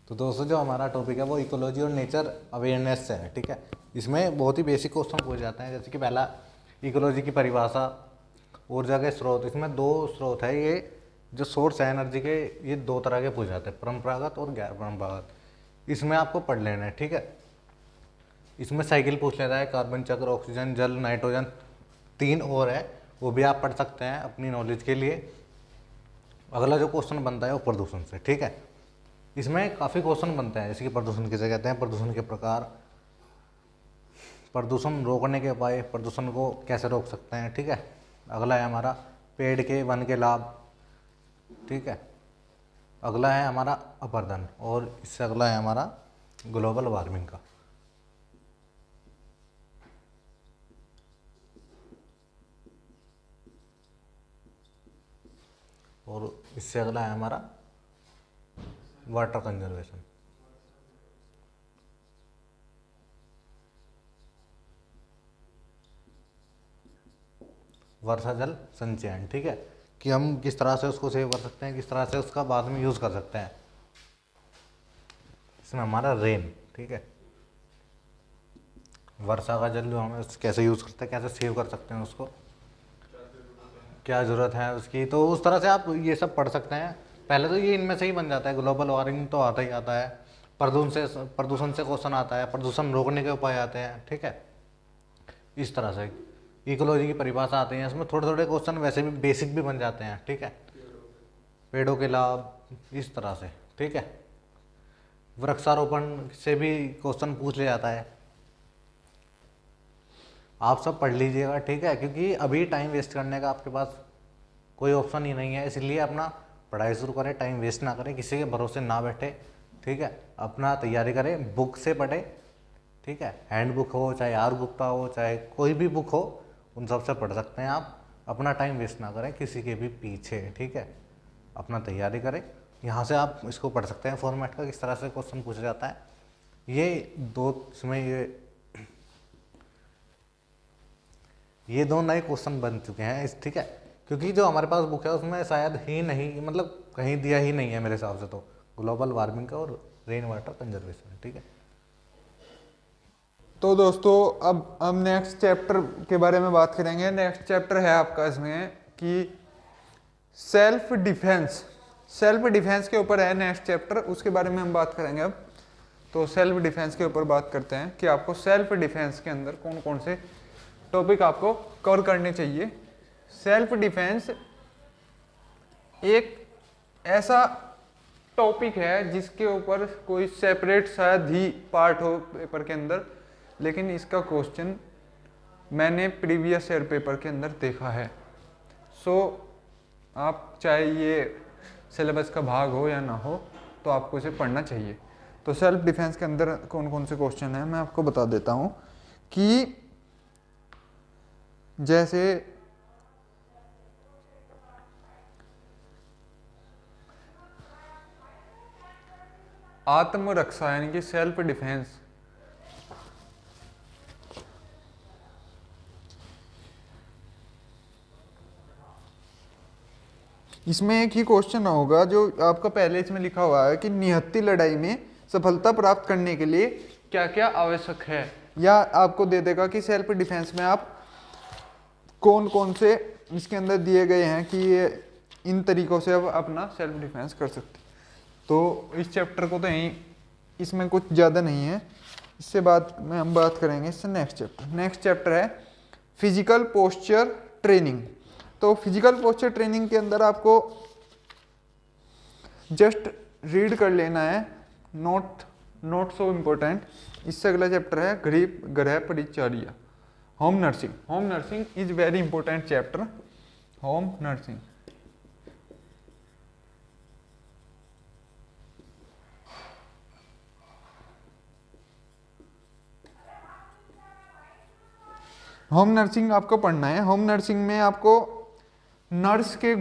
तो दोस्तों जो हमारा टॉपिक है वो इकोलॉजी और नेचर अवेयरनेस से है, ठीक है। इसमें बहुत ही बेसिक क्वेश्चन पूछे जाते हैं, जैसे कि पहला इकोलॉजी की परिभाषा, ऊर्जा के स्रोत। इसमें दो स्रोत है, ये जो सोर्स है एनर्जी के, ये दो तरह के पूछे जाते हैं, परंपरागत और गैर परंपरागत। इसमें आपको पढ़ लेना है, ठीक है। इसमें साइकिल पूछ लेता है, कार्बन चक्र, ऑक्सीजन, जल, नाइट्रोजन, तीन और है, वो भी आप पढ़ सकते हैं अपनी नॉलेज के लिए। अगला जो क्वेश्चन बनता है वो प्रदूषण से, ठीक है। इसमें काफ़ी क्वेश्चन बनते हैं, जैसे कि प्रदूषण किसे कहते हैं, प्रदूषण के प्रकार, प्रदूषण रोकने के उपाय, प्रदूषण को कैसे रोक सकते हैं, ठीक है। अगला है हमारा पेड़ के वन के लाभ, ठीक है। अगला है हमारा अपरदन, और इससे अगला है हमारा ग्लोबल वार्मिंग का। और इससे अगला है हमारा वाटर कंजर्वेशन। वर्षा जल संचयन, ठीक है, कि हम किस तरह से उसको सेव कर सकते हैं, किस तरह से उसका बाद में यूज़ कर सकते हैं। इसमें हमारा रेन, ठीक है, वर्षा का जल जो हमें कैसे यूज़ करते हैं, कैसे सेव कर सकते हैं उसको, क्या ज़रूरत है उसकी। तो उस तरह से आप ये सब पढ़ सकते हैं। पहले तो ये इनमें से ही बन जाता है, ग्लोबल वार्मिंग तो आता ही आता है, प्रदूषण से क्वेश्चन आता है, प्रदूषण रोकने के उपाय आते हैं, ठीक है। इस तरह से इकोलॉजी की परिभाषा आती है। इसमें थोड़े थोड़े क्वेश्चन वैसे भी बेसिक भी बन जाते हैं, ठीक है, पेड़ों के लाभ, इस तरह से, ठीक है। वृक्षारोपण से भी क्वेश्चन पूछ लिया जाता है। आप सब पढ़ लीजिएगा, ठीक है, क्योंकि अभी टाइम वेस्ट करने का आपके पास कोई ऑप्शन ही नहीं है, इसलिए अपना पढ़ाई शुरू करें, टाइम वेस्ट ना करें, किसी के भरोसे ना बैठे, ठीक है। अपना तैयारी करें, बुक से पढ़े, ठीक है। हैंड बुक हो, चाहे आर गुप्ता हो, चाहे कोई भी बुक हो, उन सब से पढ़ सकते हैं आप। अपना टाइम वेस्ट ना करें किसी के भी पीछे, ठीक है। अपना तैयारी करें, यहाँ से आप इसको पढ़ सकते हैं फॉर्मेट का, किस तरह से क्वेश्चन पूछा जाता है। ये दो इसमें ये दो नए क्वेश्चन बन चुके हैं इस, ठीक है, क्योंकि जो हमारे पास बुक है उसमें शायद ही नहीं, मतलब कहीं दिया ही नहीं है मेरे हिसाब से, तो ग्लोबल वार्मिंग का और रेन वाटर कंजर्वेशन, ठीक है। तो दोस्तों अब हम नेक्स्ट चैप्टर के बारे में बात करेंगे। नेक्स्ट चैप्टर है आपका इसमें कि सेल्फ डिफेंस। सेल्फ डिफेंस के ऊपर है नेक्स्ट चैप्टर, उसके बारे में हम बात करेंगे अब। तो सेल्फ डिफेंस के ऊपर बात करते हैं कि आपको सेल्फ डिफेंस के अंदर कौन कौन से टॉपिक आपको कवर करने चाहिए। सेल्फ डिफेंस एक ऐसा टॉपिक है जिसके ऊपर कोई सेपरेट शायद ही पार्ट हो पेपर के अंदर, लेकिन इसका क्वेश्चन मैंने प्रीवियस ईयर पेपर के अंदर देखा है। सो आप चाहे ये सिलेबस का भाग हो या ना हो, तो आपको इसे पढ़ना चाहिए। तो सेल्फ डिफेंस के अंदर कौन कौन से क्वेश्चन हैं मैं आपको बता देता हूँ कि जैसे आत्मरक्षा यानी कि सेल्फ डिफेंस, इसमें एक ही क्वेश्चन होगा जो आपका पहले इसमें लिखा हुआ है कि निहत्थी लड़ाई में सफलता प्राप्त करने के लिए क्या क्या आवश्यक है, या आपको दे देगा कि सेल्फ डिफेंस में आप कौन कौन से इसके अंदर दिए गए हैं कि ये इन तरीकों से आप अपना सेल्फ डिफेंस कर सकते। तो इस चैप्टर को तो यहीं, इसमें कुछ ज़्यादा नहीं है। इससे बाद में हम बात करेंगे इससे नेक्स्ट चैप्टर है फिजिकल पोस्चर ट्रेनिंग। तो फिजिकल पोस्चर ट्रेनिंग के अंदर आपको जस्ट रीड कर लेना है, नॉट सो इम्पोर्टेंट। इससे अगला चैप्टर है गृह परिचर्या, home nursing. Home nursing is very important chapter. Home nursing, home nursing आपको पढ़ना है। होम नर्सिंग में आपको नर्स के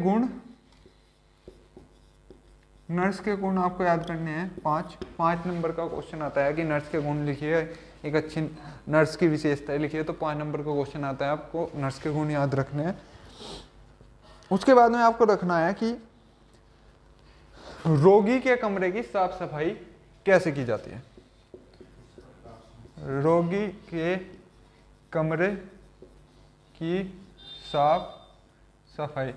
गुण आपको याद करने हैं। 5 नंबर का क्वेश्चन आता है कि नर्स के गुण लिखिए, एक अच्छी नर्स की विशेषताएं लिखिए। तो 5 नंबर का क्वेश्चन आता है, आपको नर्स के गुण याद रखने हैं। उसके बाद में आपको रखना है कि रोगी के कमरे की साफ सफाई कैसे की जाती है? रोगी के कमरे की साफ सफाई।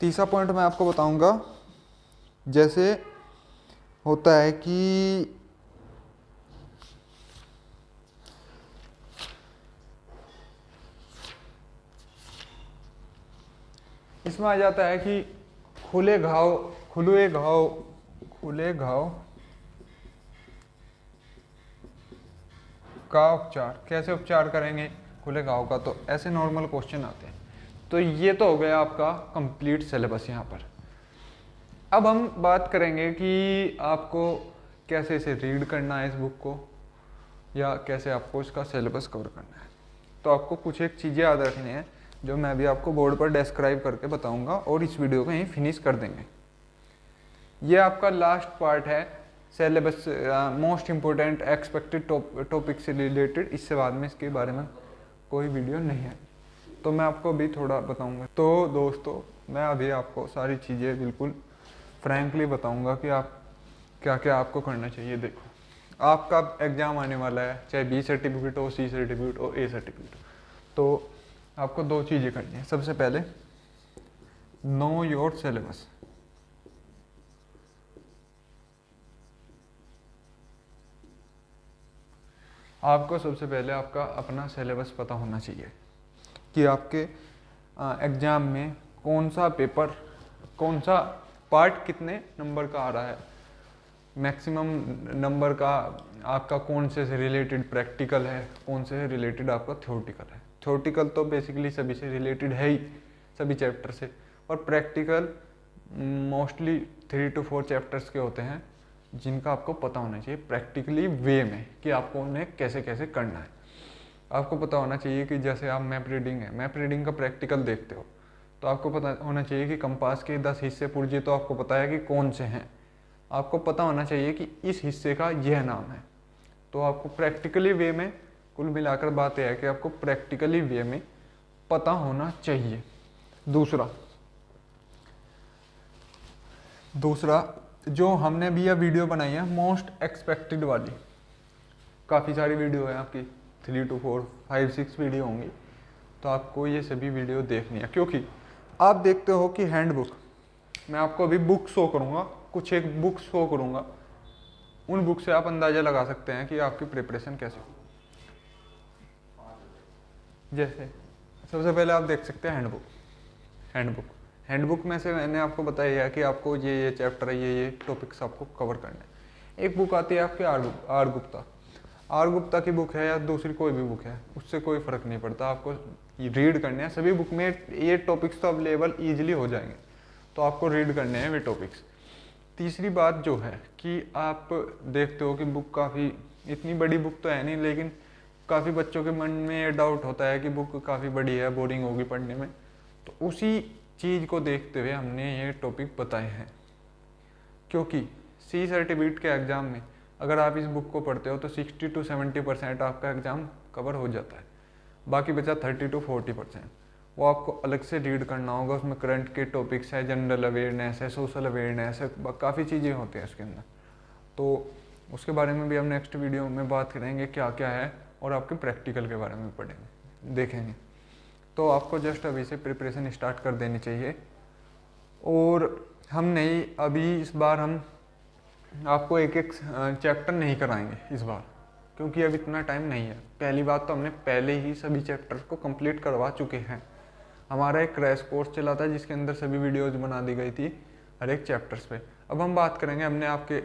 तीसरा पॉइंट मैं आपको बताऊंगा, जैसे होता है कि इसमें आ जाता है कि खुले घाव का उपचार। कैसे उपचार करेंगे खुले घाव का? तो ऐसे नॉर्मल क्वेश्चन आते हैं। तो ये तो हो गया आपका कंप्लीट सिलेबस यहाँ पर। अब हम बात करेंगे कि आपको कैसे इसे रीड करना है इस बुक को, या कैसे आपको इसका सिलेबस कवर करना है। तो आपको कुछ एक चीज़ें याद रखनी है जो मैं भी आपको बोर्ड पर डिस्क्राइब करके बताऊंगा, और इस वीडियो को यहीं फिनिश कर देंगे। ये आपका लास्ट पार्ट है syllabus, most important expected topic से रिलेटेड। इससे बाद में इसके बारे में कोई वीडियो नहीं है, तो मैं आपको अभी थोड़ा बताऊंगा। तो दोस्तों, मैं अभी आपको सारी चीज़ें बिल्कुल फ्रैंकली बताऊंगा कि आप क्या क्या आपको करना चाहिए। देखो, आपका एग्ज़ाम आने वाला है, चाहे बी सर्टिफिकेट हो, सी सर्टिफिकेट हो, ए सर्टिफिकेट हो, तो आपको दो चीज़ें करनी है। सबसे पहले नो योर सिलेबस। आपको सबसे पहले आपका अपना सिलेबस पता होना चाहिए कि आपके एग्ज़ाम में कौन सा पेपर, कौन सा पार्ट कितने नंबर का आ रहा है, मैक्सिमम नंबर का आपका कौन से रिलेटेड प्रैक्टिकल है, कौन से रिलेटेड आपका थ्योरेटिकल है। थ्योरेटिकल तो बेसिकली सभी से रिलेटेड है ही, सभी चैप्टर से, और प्रैक्टिकल मोस्टली 3 to 4 चैप्टर्स के होते हैं जिनका आपको पता होना चाहिए प्रैक्टिकली वे में कि आपको उन्हें कैसे कैसे करना है। आपको पता होना चाहिए कि जैसे आप मैप रीडिंग है, मैप रीडिंग का प्रैक्टिकल देखते हो, तो आपको पता होना चाहिए कि कंपास के 10 हिस्से पुर्जे तो आपको पता है कि कौन से हैं। आपको पता होना चाहिए कि इस हिस्से का यह नाम है। तो आपको प्रैक्टिकली वे में, कुल मिलाकर बात यह है कि आपको प्रैक्टिकली वे में पता होना चाहिए। दूसरा जो हमने भी यह वीडियो बनाई है मोस्ट एक्सपेक्टेड वाली, काफ़ी सारी वीडियो है आपकी, 3 to 4 5 6 वीडियो होंगी, तो आपको ये सभी वीडियो देखनी है। क्योंकि आप देखते हो कि हैंडबुक, मैं आपको अभी बुक शो करूँगा, कुछ एक बुक शो करूँगा, उन बुक से आप अंदाज़ा लगा सकते हैं कि आपकी प्रिपरेशन कैसे हो। जैसे सबसे पहले आप देख सकते हैं हैंडबुक में से मैंने आपको बताया है कि आपको ये चैप्टर है, ये टॉपिक्स आपको कवर करना है। एक बुक आती है आपकी आर गुप्ता की बुक है या दूसरी कोई भी बुक है, उससे कोई फ़र्क नहीं पड़ता, आपको रीड करने हैं। सभी बुक में ये टॉपिक्स तो अवेलेबल ईजिली हो जाएंगे, तो आपको रीड करने हैं वे टॉपिक्स। तीसरी बात जो है कि आप देखते हो कि बुक काफ़ी, इतनी बड़ी बुक तो है नहीं, लेकिन काफ़ी बच्चों के मन में ये डाउट होता है कि बुक काफ़ी बड़ी है, बोरिंग होगी पढ़ने में। तो उसी चीज़ को देखते हुए हमने ये टॉपिक बताए हैं, क्योंकि सी सर्टिफिकेट के एग्ज़ाम में अगर आप इस बुक को पढ़ते हो तो 60 to 70% आपका एग्ज़ाम कवर हो जाता है। बाकी बचा 30 to 40%, वो आपको अलग से रीड करना होगा। उसमें करंट के टॉपिक्स है, जनरल अवेयरनेस है, सोशल अवेयरनेस है, काफ़ी चीज़ें होती हैं उसके अंदर। तो उसके बारे में भी हम नेक्स्ट वीडियो में बात करेंगे क्या क्या है, और आपके प्रैक्टिकल के बारे में पढ़ेंगे, देखेंगे। तो आपको जस्ट अभी से प्रिपरेशन स्टार्ट कर देनी चाहिए। और हम नहीं, अभी इस बार हम आपको एक एक चैप्टर नहीं कराएंगे इस बार, क्योंकि अब इतना टाइम नहीं है। पहली बात तो हमने पहले ही सभी चैप्टर्स को कंप्लीट करवा चुके हैं। हमारा एक क्रैश कोर्स चला था जिसके अंदर सभी वीडियोज़ बना दी गई थी हर एक चैप्टर्स पे। अब हम बात करेंगे, हमने आपके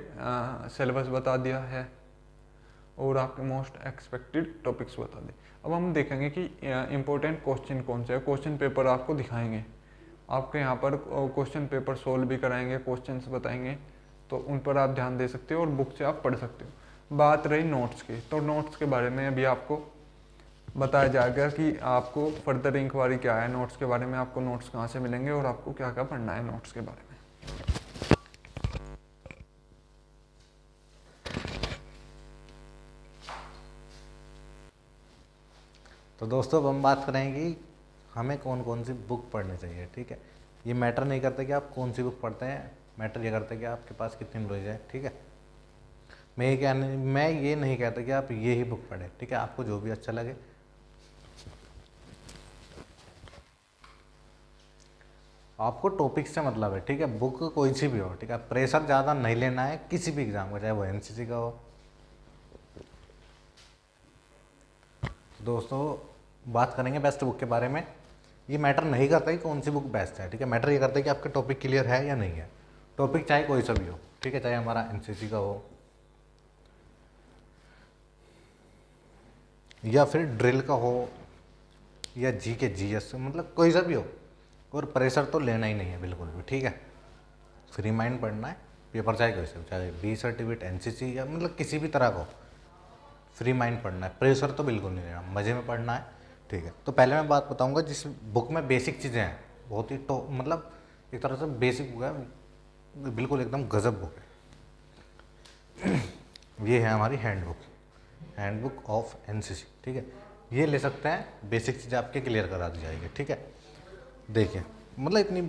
सिलेबस बता दिया है और आपके मोस्ट एक्सपेक्टेड टॉपिक्स बता दें। अब हम देखेंगे कि इम्पोर्टेंट क्वेश्चन कौन से है, क्वेश्चन पेपर आपको दिखाएंगे, आपके यहाँ पर क्वेश्चन पेपर सोल्व भी कराएंगे, क्वेश्चंस बताएंगे, तो उन पर आप ध्यान दे सकते हो और बुक से आप पढ़ सकते हो। बात रही नोट्स की, तो नोट्स के बारे में अभी आपको बताया जाएगा कि आपको फर्दर इंक्वायरी क्या है नोट्स के बारे में, आपको नोट्स कहाँ से मिलेंगे और आपको क्या क्या पढ़ना है नोट्स के बारे में। तो दोस्तों, अब हम बात करेंगे कि हमें कौन कौन सी बुक पढ़नी चाहिए। ठीक है, ये मैटर नहीं करता कि आप कौन सी बुक पढ़ते हैं, मैटर ये करता है कि आपके पास कितनी नॉलेज है, ठीक है। मैं ये नहीं कहता कि आप ये ही बुक पढ़ें, ठीक है, आपको जो भी अच्छा लगे। आपको टॉपिक से मतलब है, ठीक है, बुक कोई सी भी हो, ठीक है, प्रेशर ज़्यादा नहीं लेना है किसी भी एग्जाम का, चाहे वो एनसीसी का हो। दोस्तों बात करेंगे बेस्ट बुक के बारे में। ये मैटर नहीं करता कि कौन सी बुक बेस्ट है, ठीक है, मैटर ये करता है कि आपका टॉपिक क्लियर है या नहीं है। टॉपिक चाहे कोई सा भी हो, ठीक है, चाहे हमारा एनसीसी का हो या फिर ड्रिल का हो या जी के जीएस, मतलब कोई सा भी हो, और प्रेशर तो लेना ही नहीं है बिल्कुल भी, ठीक है। फ्री माइंड पढ़ना है, पेपर चाहे कोई सा, चाहे बी सर्टिफिकेट, एनसीसी या मतलब किसी भी तरह का हो, फ्री माइंड पढ़ना है, प्रेशर तो बिल्कुल नहीं लेना, मज़े में पढ़ना है, ठीक है। तो पहले मैं बात बताऊंगा जिस बुक में बेसिक चीज़ें हैं, बहुत ही मतलब एक तरह से बेसिक बुक है, बिल्कुल एकदम गजब बुक है। ये है हमारी हैंडबुक ऑफ एनसीसी, ठीक है। ये ले सकते हैं, बेसिक चीज़ें आपके क्लियर करा दी जाएगी, ठीक है। देखिए मतलब इतनी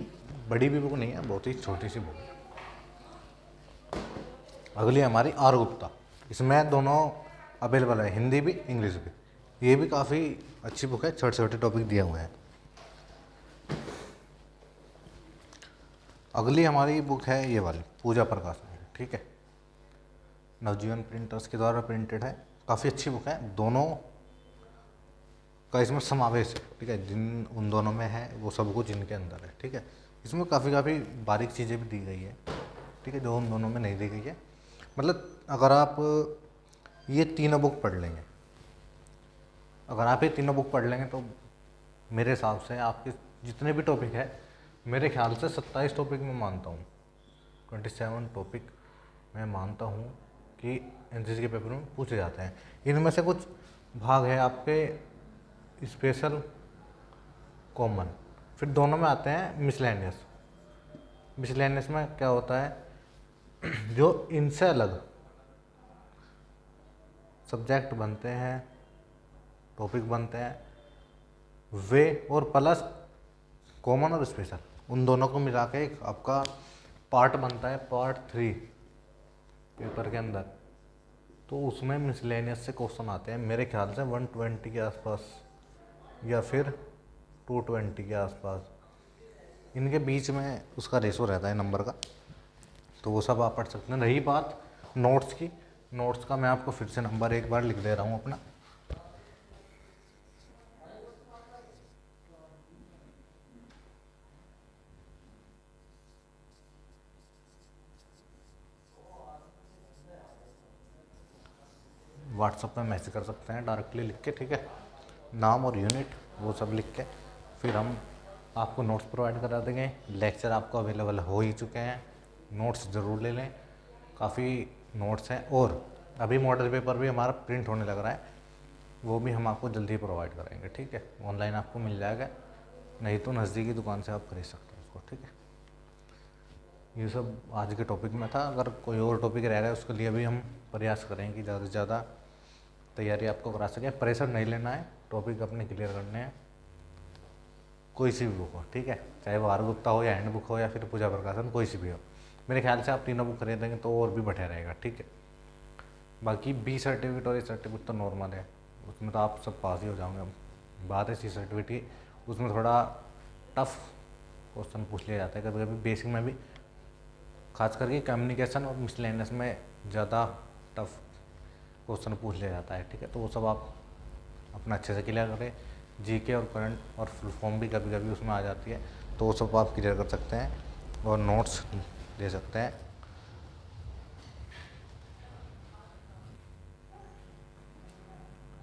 बड़ी भी बुक नहीं है, बहुत ही छोटी सी बुक है। अगली हमारी आर गुप्ता, इसमें दोनों अवेलेबल है, हिंदी भी इंग्लिश भी। ये भी काफ़ी अच्छी बुक है, छोटे छोटे टॉपिक दिए हुए हैं। अगली हमारी बुक है ये वाली पूजा प्रकाश, ठीक है, नवजीवन प्रिंटर्स के द्वारा प्रिंटेड है, काफ़ी अच्छी बुक है। दोनों का इसमें समावेश है, ठीक है, जिन उन दोनों में है वो सब कुछ इनके अंदर है, ठीक है। इसमें काफ़ी बारीक चीज़ें भी दी गई है, ठीक है, जो उन दोनों में नहीं दी गई है। मतलब अगर आप ये तीनों बुक पढ़ लेंगे, अगर आप ये तीनों बुक पढ़ लेंगे तो मेरे हिसाब से आपके जितने भी टॉपिक है, मेरे ख्याल से 27 टॉपिक मैं मानता हूँ, 27 टॉपिक मैं मानता हूँ कि एनसीसी के पेपर में पूछे जाते हैं। इनमें से कुछ भाग है आपके स्पेशल, कॉमन, फिर दोनों में आते हैं मिसलेनियस। मिसलेनियस में क्या होता है, जो इनसे अलग सब्जेक्ट बनते हैं, टॉपिक बनते हैं, वे और प्लस कॉमन और स्पेशल, उन दोनों को मिला के एक आपका पार्ट बनता है, पार्ट 3 पेपर के अंदर। तो उसमें मिसलेनियस से क्वेश्चन आते हैं मेरे ख्याल से 120 के आसपास या फिर 220 के आसपास, इनके बीच में उसका रेशो रहता है नंबर का। तो वो सब आप पढ़ सकते हैं। रही बात नोट्स की, नोट्स का मैं आपको फिर से नंबर एक बार लिख दे रहा हूँ अपना, व्हाट्सएप में मैसेज कर सकते हैं डायरेक्टली लिख के, ठीक है, नाम और यूनिट वो सब लिख के, फिर हम आपको नोट्स प्रोवाइड करा देंगे। लेक्चर आपको अवेलेबल हो ही चुके हैं, नोट्स ज़रूर ले लें, काफ़ी नोट्स हैं। और अभी मॉडल पेपर भी हमारा प्रिंट होने लग रहा है, वो भी हम आपको जल्दी प्रोवाइड कराएंगे, ठीक है। ऑनलाइन आपको मिल जाएगा, नहीं तो नज़दीकी दुकान से आप खरीद सकते हैं उसको, ठीक है। ये सब आज के टॉपिक में था। अगर कोई और टॉपिक रह रहा है उसके लिए भी हम प्रयास करें कि ज़्यादा से ज़्यादा तैयारी आपको करा सकें। प्रेशर नहीं लेना है, टॉपिक अपने क्लियर करने हैं, कोई सी भी बुक हो, ठीक है, चाहे वो आर गुप्ता हो या हैंड बुक हो या फिर पूजा प्रकाशन, कोई सी भी हो। मेरे ख्याल से आप तीनों बुक खरीदेंगे तो और भी बढ़िया रहेगा, ठीक है। बाकी बी सर्टिफिकेट और ए सर्टिफिकेट तो नॉर्मल है, उसमें तो आप सब पास ही हो जाओगे। बात है सी सर्टिफिकेट की, उसमें थोड़ा टफ क्वेश्चन पूछ लिया जाता है कभी कभी, बेसिक में भी, खास करके कम्युनिकेशन और मिसलेनियस में ज़्यादा टफ क्वेश्चन पूछ लिया जाता है, ठीक है। तो वो सब आप अपना अच्छे से क्लियर करें। जीके और करंट और फुल फॉर्म भी कभी कभी उसमें आ जाती है, तो वो सब आप क्लियर कर सकते हैं और नोट्स दे सकते हैं।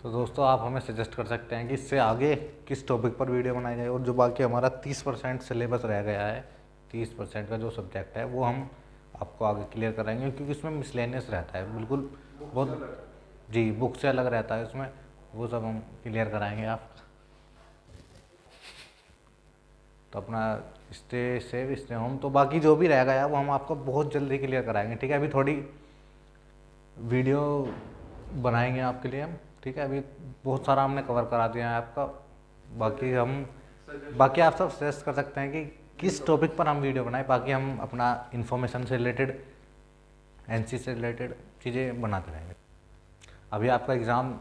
तो दोस्तों आप हमें सजेस्ट कर सकते हैं कि इससे आगे किस टॉपिक पर वीडियो बनाई जाए, और जो बाकी हमारा 30% सिलेबस रह गया है, 30% का जो सब्जेक्ट है वो हम आपको आगे क्लियर कराएंगे, क्योंकि इसमें मिसलेनियस रहता है बिल्कुल, बहुत जी बुक से अलग रहता है उसमें, वो सब हम क्लियर कराएंगे आप। तो अपना स्टे सेव स्टे होम, तो बाकी जो भी रह गया वो हम आपको बहुत जल्दी क्लियर कराएंगे, ठीक है। अभी थोड़ी वीडियो बनाएंगे आपके लिए हम, ठीक है। अभी बहुत सारा हमने कवर करा दिया है आपका, बाकी आप सब सजेस्ट कर सकते हैं कि किस टॉपिक पर हम वीडियो बनाएं, बाकी हम अपना इन्फॉर्मेशन से रिलेटेड, एनसी से रिलेटेड चीज़ें बनाते रहेंगे। अभी आपका एग्ज़ाम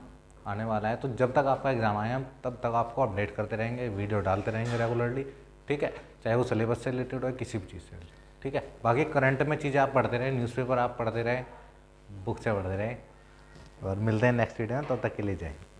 आने वाला है, तो जब तक आपका एग्ज़ाम आए हम तब तक आपको अपडेट करते रहेंगे, वीडियो डालते रहेंगे रेगुलरली, ठीक है, चाहे वो सिलेबस से रिलेटेड हो किसी भी चीज़ से, ठीक है। बाकी करंट में चीज़ें आप पढ़ते रहें, न्यूज़पेपर आप पढ़ते रहें, बुक से पढ़ते रहें, और मिलते हैं नेक्स्ट वीडियो में, तब तक के लिए जय हिंद।